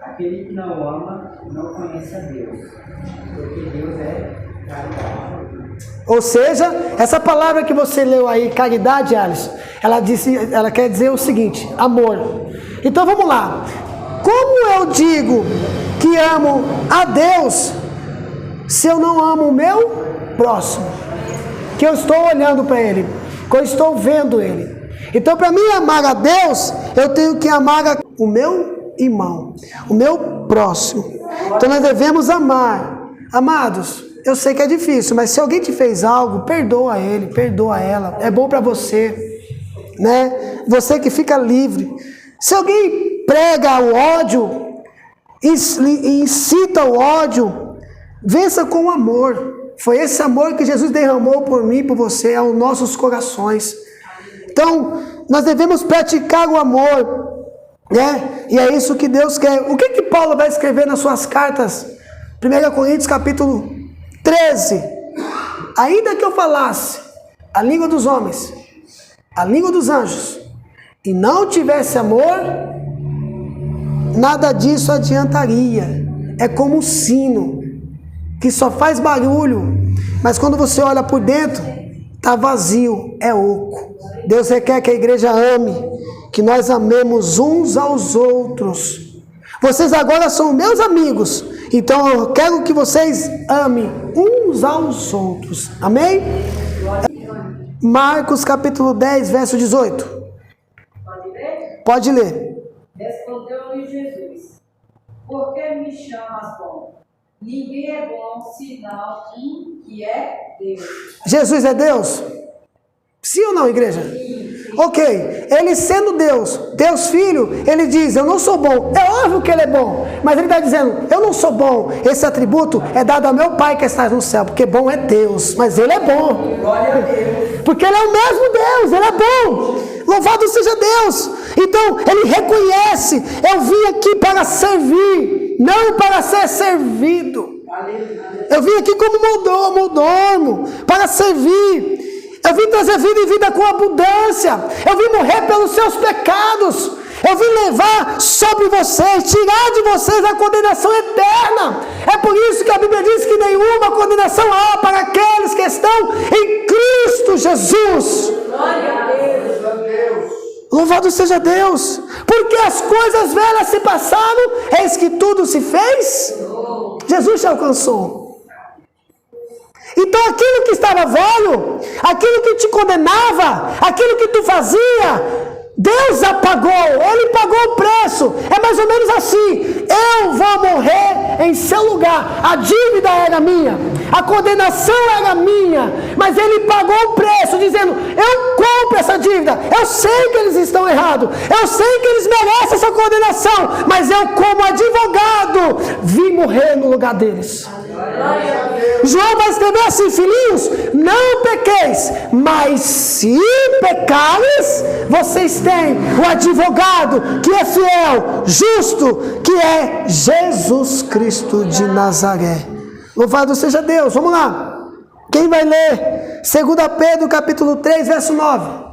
Aquele que não ama, não conhece a Deus, porque Deus é caridade. Ou seja, essa palavra que você leu aí, caridade, Alisson, ela quer dizer o seguinte: amor. Então vamos lá. Como eu digo que amo a Deus se eu não amo o meu próximo? Que eu estou olhando para ele, que eu estou vendo ele. Então, para mim amar a Deus, eu tenho que amar o meu irmão, o meu próximo. Então nós devemos amar. Amados, eu sei que é difícil, mas se alguém te fez algo, perdoa ele, perdoa ela. É bom para você, né? Você que fica livre. Se alguém prega o ódio, incita o ódio, Vença com amor. Foi esse amor que Jesus derramou por mim e por você aos nossos corações. Então, nós devemos praticar o amor, né? E é isso que Deus quer. O que Paulo vai escrever nas suas cartas? 1 Coríntios capítulo 13. Ainda que eu falasse a língua dos homens, a língua dos anjos, e não tivesse amor, nada disso adiantaria. É como um sino que só faz barulho, mas quando você olha por dentro, está vazio, é oco. Deus requer que a igreja ame, que nós amemos uns aos outros. Vocês agora são meus amigos, então eu quero que vocês amem uns aos outros. Amém? Marcos capítulo 10, verso 18. Pode ler? Pode ler. Respondeu-lhe Jesus: por que me chamas bom? Ninguém é bom senão um que é Deus. Jesus é Deus? Sim ou não, igreja? Ok, ele sendo Deus, Deus Filho, ele diz, eu não sou bom. É óbvio que ele é bom, mas ele está dizendo, eu não sou bom. Esse atributo é dado ao meu Pai que está no céu, porque bom é Deus, mas ele é bom. Glória a Deus. Porque ele é o mesmo Deus, ele é bom. Louvado seja Deus. Então, ele reconhece, eu vim aqui para servir, não para ser servido. Eu vim aqui como mordomo, para servir. Eu vim trazer vida e vida com abundância. Eu vim morrer pelos seus pecados. Eu vim levar sobre vocês, tirar de vocês a condenação eterna. É por isso que a Bíblia diz que nenhuma condenação há para aqueles que estão em Cristo Jesus. Glória a Deus. Louvado seja Deus. Porque as coisas velhas se passaram, eis que tudo se fez. Jesus te alcançou. Então aquilo que estava velho, aquilo que te condenava, aquilo que tu fazia, Deus apagou, Ele pagou o preço. É mais ou menos assim, eu vou morrer em seu lugar. A dívida era minha, a condenação era minha, mas Ele pagou o preço, dizendo, eu compro essa dívida. Eu sei que eles estão errados, eu sei que eles merecem essa condenação, mas eu como advogado vim morrer no lugar deles. João vai escrever assim, filhinhos, não pequeis, mas se pecares, vocês têm o advogado que é fiel, justo, que é Jesus Cristo de Nazaré. Louvado seja Deus. Vamos lá. Quem vai ler? 2 Pedro capítulo 3, verso 9.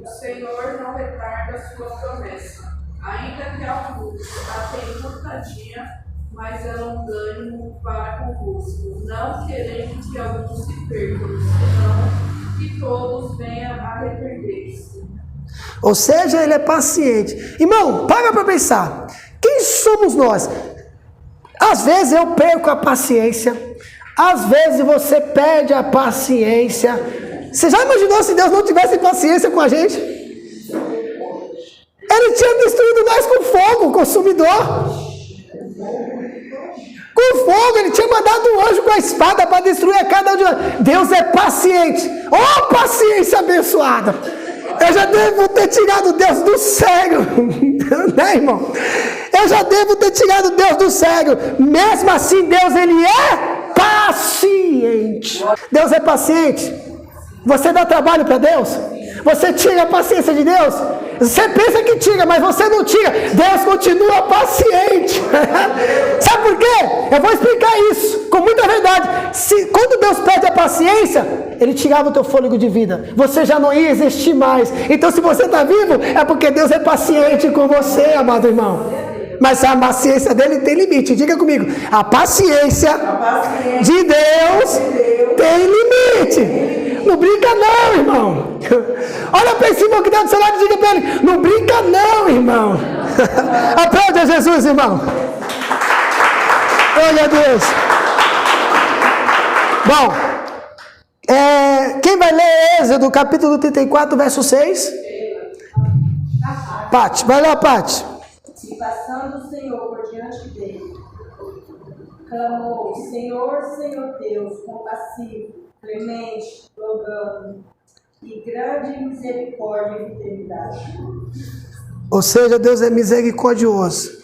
O Senhor não retarda sua promessa, ainda que alguns a tenham encurtadinha, mas é longânimo para convosco, não querendo que alguns se percam, senão que todos venham a arrepender-se. Ou seja, ele é paciente. Irmão, para pensar. Quem somos nós? Às vezes eu perco a paciência. Às vezes você perde a paciência. Você já imaginou se Deus não tivesse paciência com a gente? Ele tinha destruído nós com fogo consumidor. Com fogo, ele tinha mandado um anjo com a espada para destruir a cada um de nós. Deus é paciente. Oh, paciência abençoada. Eu já devo ter tirado Deus do cego. Né, irmão? Eu já devo ter tirado Deus do cego. Mesmo assim, Deus, ele é paciente. Deus é paciente. Você dá trabalho para Deus? Você tira a paciência de Deus? Você pensa que tira, mas você não tira. Deus continua paciente. Sabe por quê? Eu vou explicar isso com muita verdade. Quando Deus perde a paciência, Ele tirava o teu fôlego de vida. Você já não ia existir mais. Então se você está vivo, é porque Deus é paciente com você, amado irmão. Mas a paciência dele tem limite. Diga comigo. A paciência de Deus tem limite. Não brinca não, irmão. Olha para esse irmão que está do seu lado e diga para ele, não brinca não, irmão. Aplaude a Jesus, irmão. Glória a Deus. Bom, quem vai ler Êxodo, capítulo 34, verso 6? Pati, vai lá, Pati. E passando o Senhor por diante dele, clamou, Senhor, Senhor Deus, compassivo, clemente, longânimo e grande misericórdia e fidelidade. Ou seja, Deus é misericordioso.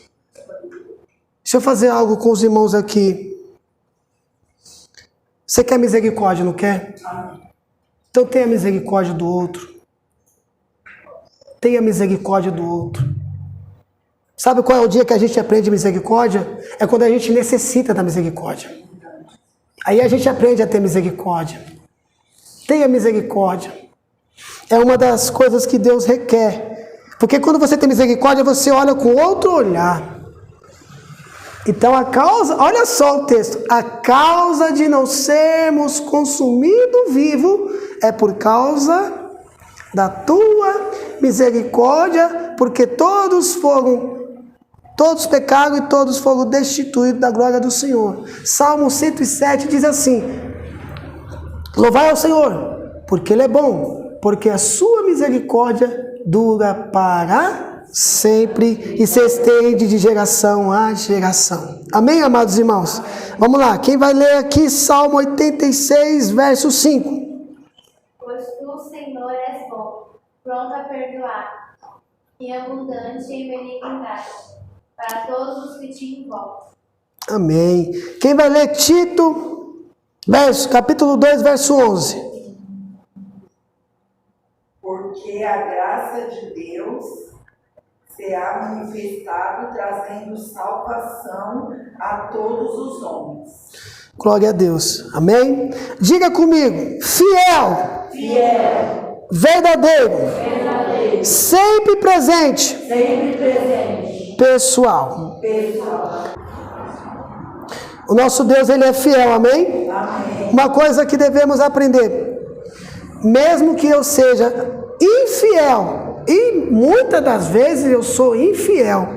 Deixa eu fazer algo com os irmãos aqui. Você quer misericórdia, não quer? Então tenha misericórdia do outro. Tenha misericórdia do outro. Sabe qual é o dia que a gente aprende misericórdia? É quando a gente necessita da misericórdia. Aí a gente aprende a ter misericórdia. Tenha misericórdia. É uma das coisas que Deus requer. Porque quando você tem misericórdia, você olha com outro olhar. Então a causa, olha só o texto. A causa de não sermos consumidos vivos é por causa da tua misericórdia, porque todos pecaram e todos foram destituídos da glória do Senhor. Salmo 107 diz assim: louvai ao Senhor, porque Ele é bom, porque a sua misericórdia dura para sempre e se estende de geração a geração. Amém, amados irmãos? Vamos lá, quem vai ler aqui Salmo 86, verso 5? Pois tu, Senhor, és bom, pronto a perdoar, e abundante em benignidade, para todos os que te invocam. Amém. Quem vai ler Tito, capítulo 2, verso 11? Porque a graça de Deus se há manifestado, trazendo salvação a todos os homens. Glória a Deus. Amém? Diga comigo: fiel, verdadeiro, sempre presente, pessoal. O nosso Deus, Ele é fiel, amém? Uma coisa que devemos aprender: mesmo que eu seja infiel, e muitas das vezes eu sou infiel,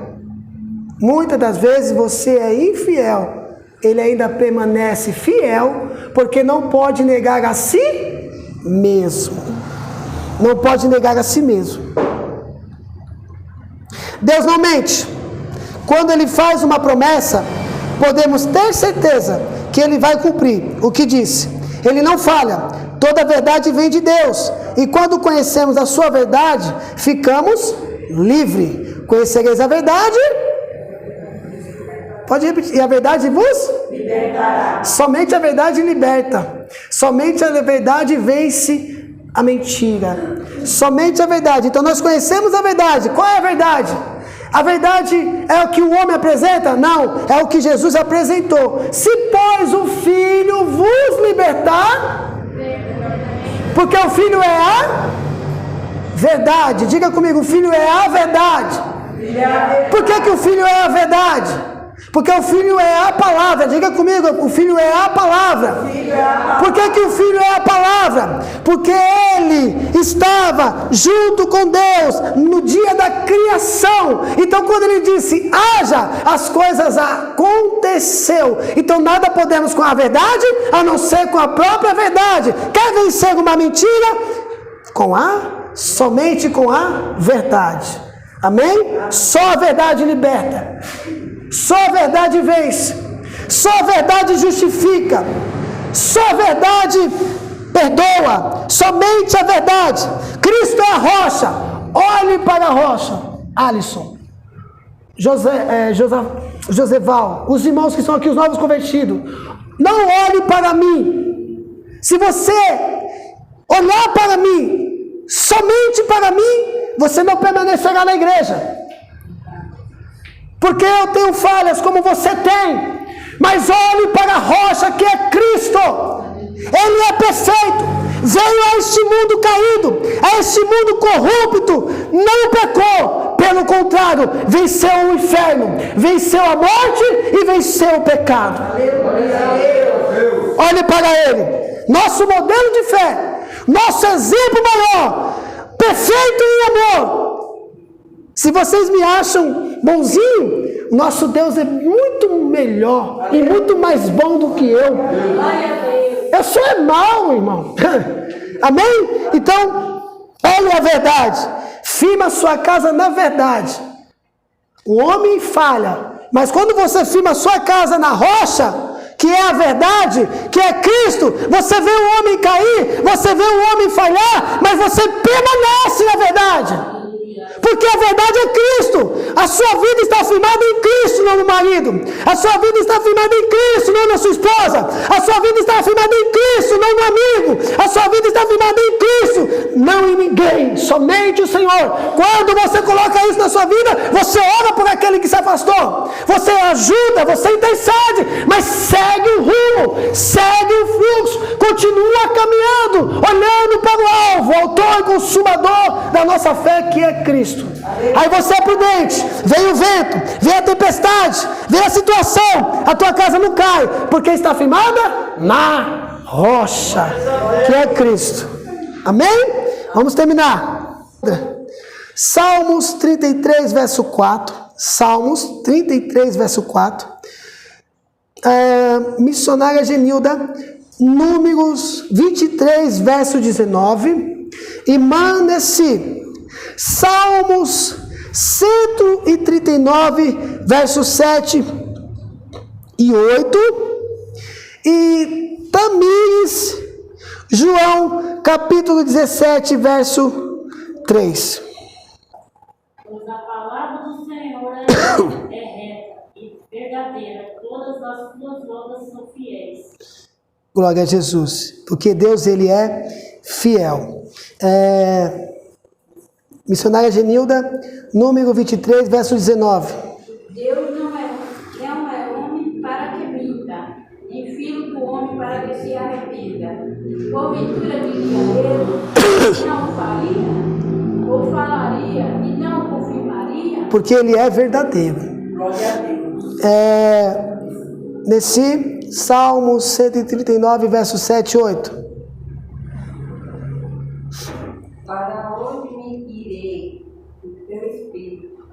muitas das vezes você é infiel, Ele ainda permanece fiel, porque não pode negar a si mesmo. Não pode negar a si mesmo. Deus não mente. Quando Ele faz uma promessa, podemos ter certeza que Ele vai cumprir o que disse. Ele não falha. Toda a verdade vem de Deus. E quando conhecemos a sua verdade, ficamos livres. Conhecereis a verdade. Pode repetir. E a verdade vos libertará. Somente a verdade liberta. Somente a verdade vence a mentira. Somente a verdade. Então nós conhecemos a verdade. Qual é a verdade? A verdade é o que o homem apresenta? Não, é o que Jesus apresentou. Se, pois, o Filho vos libertar, porque o Filho é a verdade. Diga comigo: o Filho é a verdade. Por que o Filho é a verdade? Porque o Filho é a palavra. Diga comigo: o Filho é a palavra. Por que o Filho é a palavra? Porque Ele estava junto com Deus no dia da criação. Então quando Ele disse haja, as coisas aconteceu. Então nada podemos com a verdade, a não ser com a própria verdade. Quer vencer uma mentira? Somente com a verdade. Amém? Só a verdade liberta. Só a verdade vence. Só a verdade justifica. Só a verdade perdoa. Somente a verdade. Cristo é a rocha. Olhe para a rocha. Alisson, Joseval, os irmãos que são aqui, os novos convertidos, não olhe para mim. Se você olhar para mim, somente para mim, você não permanecerá na igreja. Porque eu tenho falhas como você tem. Mas olhe para a rocha que é Cristo. Ele é perfeito. Veio a este mundo caído, a este mundo corrupto. Não pecou. Pelo contrário, venceu o inferno, venceu a morte e venceu o pecado. Olhe para Ele. Nosso modelo de fé. Nosso exemplo maior. Perfeito em amor. Se vocês me acham bonzinho, nosso Deus é muito melhor e muito mais bom do que eu. Eu sou mau, irmão. Amém? Então, olhe a verdade. Firma a sua casa na verdade. O homem falha, mas quando você firma a sua casa na rocha, que é a verdade, que é Cristo, você vê o homem cair, você vê o homem falhar, mas você permanece na verdade. Porque a verdade é Cristo. A sua vida está firmada em Cristo, não no marido. A sua vida está firmada em Cristo, não na sua esposa. A sua vida está firmada em Cristo, não no amigo. A sua vida está firmada em Cristo, não em ninguém, somente o Senhor. Quando você coloca isso na sua vida, você ora por aquele que se afastou. Você ajuda, você intercede, mas segue o rumo, segue o fluxo, continua caminhando, olhando para o alvo, o autor e consumador da nossa fé, que é Cristo. Aí você é prudente, vem o vento, vem a tempestade, vem a situação, a tua casa não cai, porque está firmada na rocha, que é Cristo. Amém? Vamos terminar. Salmos 33, verso 4. Salmos 33, verso 4. Missionária Genilda, Números 23, verso 19. E manda-se Salmos 139, versos 7 e 8. E Tamires, João, capítulo 17, verso 3. Pois a palavra do Senhor é reta e verdadeira, todas as suas obras são fiéis. Glória a Jesus, porque Deus, Ele é fiel. Missionária Genilda, número 23, verso 19. Deus não é homem para que minta, nem filho do homem para que se arrependa. Porventura diria ele, e não faria? Ou falaria e não confirmaria? Porque Ele é verdadeiro. Glória a Deus. Nesse Salmo 139, verso 7 e 8. Para onde me irei do teu espírito?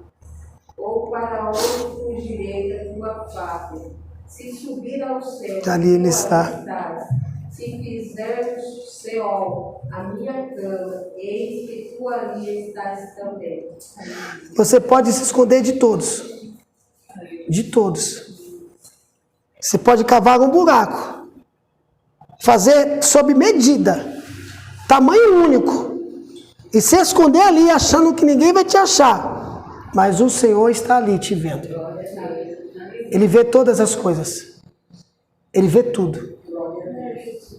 Ou para onde fugirei da tua face? Se subir ao céu, Ali ele tu está. estás. Se fizer o Seol a minha cama, eis que tu ali estás também. Você pode se esconder de todos. De todos. Você pode cavar um buraco. Fazer sob medida. Tamanho único. E se esconder ali achando que ninguém vai te achar. Mas o Senhor está ali te vendo. Ele vê todas as coisas. Ele vê tudo.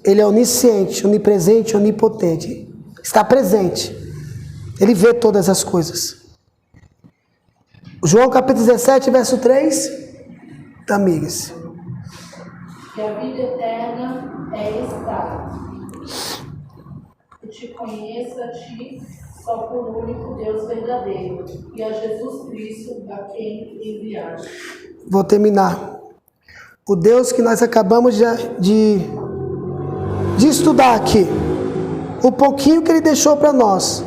Ele é onisciente, onipresente, onipotente. Está presente. Ele vê todas as coisas. João capítulo 17, verso 3. Tamires. Que a vida eterna é esta: que te conheça a ti, só por único Deus verdadeiro, e a Jesus Cristo, a quem enviaste. Vou terminar. O Deus que nós acabamos de estudar aqui, o pouquinho que Ele deixou para nós,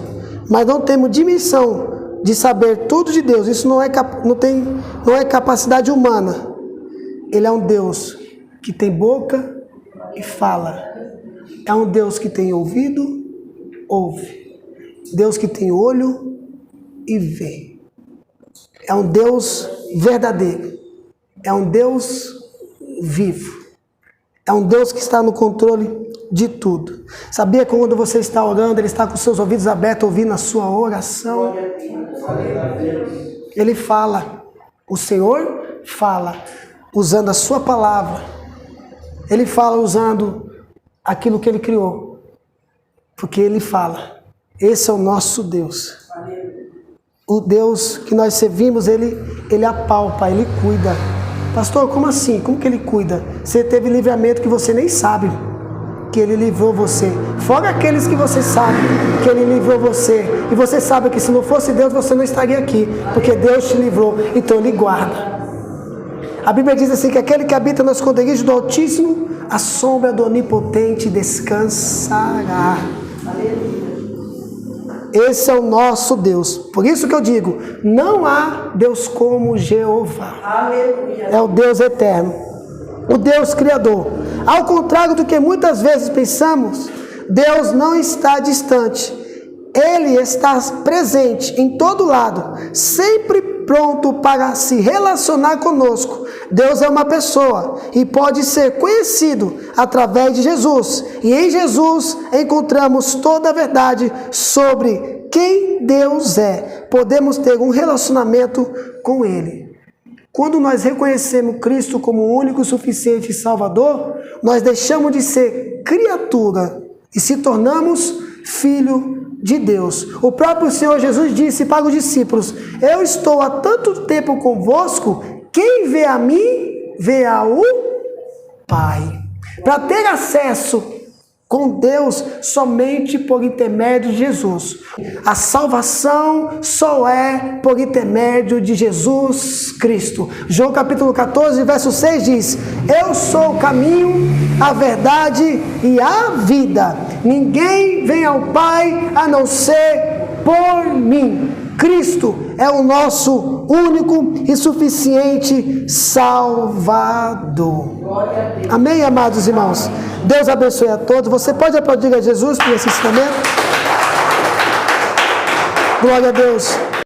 mas não temos dimensão de saber tudo de Deus. Isso não é capacidade humana. Ele é um Deus que tem boca e fala. É um Deus que tem ouvido, ouve. Deus que tem olho e vê. É um Deus verdadeiro. É um Deus vivo. É um Deus que está no controle de tudo. Sabia que quando você está orando, Ele está com seus ouvidos abertos, ouvindo a sua oração? Ele fala. O Senhor fala, usando a sua palavra. Ele fala usando aquilo que Ele criou. Porque Ele fala. Esse é o nosso Deus. O Deus que nós servimos, Ele apalpa, Ele cuida. Pastor, como assim? Como que Ele cuida? Você teve livramento que você nem sabe que Ele livrou você. Fora aqueles que você sabe que Ele livrou você. E você sabe que se não fosse Deus, você não estaria aqui. Porque Deus te livrou, então Ele guarda. A Bíblia diz assim, que aquele que habita no esconderijo do Altíssimo, a sombra do Onipotente descansará. Esse é o nosso Deus. Por isso que eu digo, não há Deus como Jeová. É o Deus eterno, o Deus criador. Ao contrário do que muitas vezes pensamos, Deus não está distante. Ele está presente em todo lado, sempre pronto para se relacionar conosco. Deus é uma pessoa e pode ser conhecido através de Jesus. E em Jesus encontramos toda a verdade sobre quem Deus é. podemos ter um relacionamento com Ele. Quando nós reconhecemos Cristo como o único, suficiente e Salvador, nós deixamos de ser criatura e se tornamos filho de Deus. O próprio Senhor Jesus disse para os discípulos: eu estou há tanto tempo convosco, quem vê a mim, vê ao Pai. Para ter acesso com Deus somente por intermédio de Jesus. A salvação só é por intermédio de Jesus Cristo. João capítulo 14, verso 6 diz: eu sou o caminho, a verdade e a vida. Ninguém vem ao Pai a não ser por mim. Cristo é o nosso único e suficiente Salvador. Amém, amados irmãos? Deus abençoe a todos. Você pode aplaudir a Jesus por esse ensinamento? Glória a Deus.